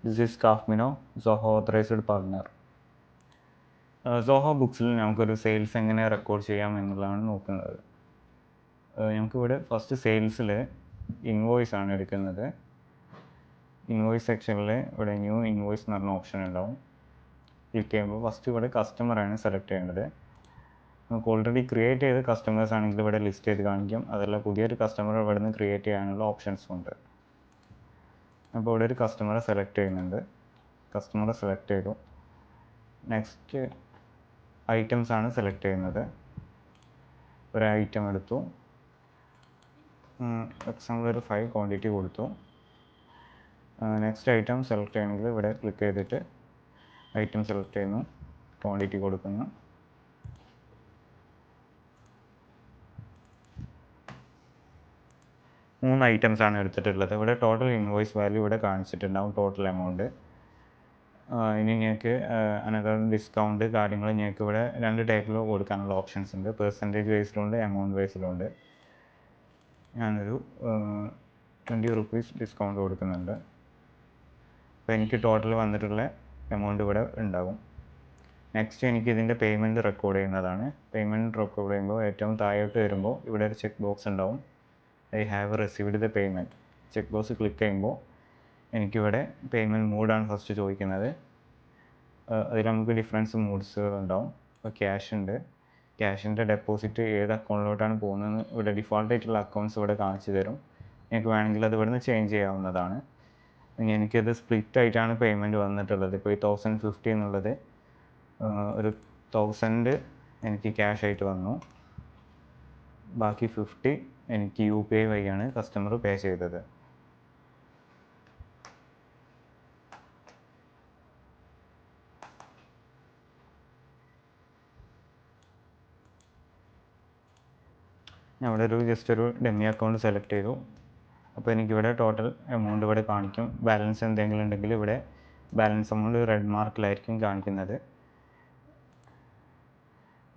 This is കാഫ്മിനോ Zoho authorised partner. Zoho ബുക്സിൽ നമുക്കൊരു സെയിൽസ് എങ്ങനെ റെക്കോർഡ് ചെയ്യാം എന്നുള്ളതാണ് നോക്കുന്നത്. നമുക്കിവിടെ ഫസ്റ്റ് സെയിൽസിൽ ഇൻവോയ്സ് ആണ് എടുക്കുന്നത്. ഇൻവോയ്സ് സെക്ഷനിൽ ഇവിടെ ന്യൂ ഇൻവോയ്സ് എന്ന് പറഞ്ഞ ഓപ്ഷൻ ഉണ്ടാവും. ക്ലിക്ക് ചെയ്യുമ്പോൾ ഫസ്റ്റ് ഇവിടെ കസ്റ്റമറാണ് സെലക്ട് ചെയ്യേണ്ടത്. നമുക്ക് ഓൾറെഡി ക്രിയേറ്റ് ചെയ്ത കസ്റ്റമേഴ്സ് ആണെങ്കിൽ ഇവിടെ ലിസ്റ്റ് ചെയ്ത് കാണിക്കും. അതല്ല പുതിയൊരു കസ്റ്റമർ ഇവിടെ നിന്ന് ക്രിയേറ്റ് ചെയ്യാനുള്ള ഓപ്ഷൻസും ഉണ്ട്. അപ്പോൾ ഇവിടെ ഒരു കസ്റ്റമറെ സെലക്ട് ചെയ്യുന്നുണ്ട്. കസ്റ്റമറെ സെലക്ട് ചെയ്തു. നെക്സ്റ്റ് ഐറ്റംസ് ആണ് സെലക്ട് ചെയ്യുന്നത്. ഒരു ഐറ്റം എടുത്തു. എക്സാമ്പിൾ ഒരു 5 ക്വാണ്ടിറ്റി കൊടുത്തു. നെക്സ്റ്റ് ഐറ്റം സെലക്ട് ചെയ്യണമെങ്കിൽ ഇവിടെ ക്ലിക്ക് ചെയ്തിട്ട് ഐറ്റം സെലക്ട് ചെയ്യുന്നു, ക്വാണ്ടിറ്റി കൊടുക്കുന്നു. മൂന്ന് ഐറ്റംസ് ആണ് എടുത്തിട്ടുള്ളത്. ഇവിടെ ടോട്ടൽ ഇൻവോയ്സ് വാല്യൂ ഇവിടെ കാണിച്ചിട്ടുണ്ടാവും, ടോട്ടൽ എമൗണ്ട്. ഇനി ഞങ്ങൾക്ക് അനദർ ഡിസ്കൗണ്ട് കാര്യങ്ങൾ ഞങ്ങൾക്ക് ഇവിടെ 2 ടൈപ്പിൽ കൊടുക്കാനുള്ള ഓപ്ഷൻസ് ഉണ്ട്. പെർസെൻറ്റേജ് വൈസിലുണ്ട്, എമൗണ്ട് വൈസിലുണ്ട്. ഞാനൊരു 20 റുപ്പീസ് ഡിസ്കൗണ്ട് കൊടുക്കുന്നുണ്ട്. അപ്പോൾ എനിക്ക് ടോട്ടൽ വന്നിട്ടുള്ള എമൗണ്ട് ഇവിടെ ഉണ്ടാകും. നെക്സ്റ്റ് എനിക്ക് ഇതിൻ്റെ പേയ്മെൻറ്റ് റെക്കോർഡ് ചെയ്യുന്നതാണ്. പേയ്മെൻറ്റ് റെക്കോർഡ് ചെയ്യുമ്പോൾ ഏറ്റവും താഴോട്ട് വരുമ്പോൾ ഇവിടെ ഒരു ചെക്ക് ബോക്സ് ഉണ്ടാവും. I have received the payment. Check box click ചെയ്യുമ്പോൾ എനിക്കിവിടെ പേയ്മെൻറ്റ് മോഡാണ് ഫസ്റ്റ് ചോദിക്കുന്നത്. അതിൽ നമുക്ക് ഡിഫറൻസ് മോഡ്സ് ഉണ്ടാവും. ഇപ്പോൾ ക്യാഷ് ഉണ്ട്. ക്യാഷിൻ്റെ ഡെപ്പോസിറ്റ് ഏത് അക്കൗണ്ടിലോട്ടാണ് പോകുന്നതെന്ന് ഇവിടെ ഡിഫോൾട്ട് ആയിട്ടുള്ള അക്കൗണ്ട്സ് ഇവിടെ കാണിച്ചു തരും. എനിക്ക് വേണമെങ്കിൽ അത് ഇവിടുന്ന് ചേഞ്ച് ചെയ്യാവുന്നതാണ്. എനിക്കത് സ്പ്ലിറ്റ് ആയിട്ടാണ് പേയ്മെൻറ്റ് വന്നിട്ടുള്ളത്. ഇപ്പോൾ ഈ 1050 എന്നുള്ളത് ഒരു 1000 എനിക്ക് ക്യാഷ് ആയിട്ട് വന്നു. ബാക്കി 50 എനിക്ക് UPI വഴിയാണ് കസ്റ്റമർ പേ ചെയ്തത്. ഞാൻ ഇവിടെ ജസ്റ്റ് ഒരു ഡെമ്മി അക്കൗണ്ട് സെലക്ട് ചെയ്തു. അപ്പോൾ എനിക്കിവിടെ ടോട്ടൽ എമൗണ്ട് ഇവിടെ കാണിക്കും. ബാലൻസ് എന്തെങ്കിലും ഉണ്ടെങ്കിൽ ഇവിടെ ബാലൻസ് എമൗണ്ട് റെഡ് മാർക്കിലായിരിക്കും കാണിക്കുന്നത്.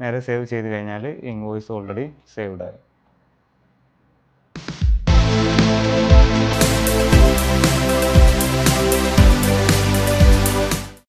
നേരെ സേവ് ചെയ്ത് കഴിഞ്ഞാൽ ഇൻവോയ്സ് ഓൾറെഡി സേവ്ഡ് ആയി.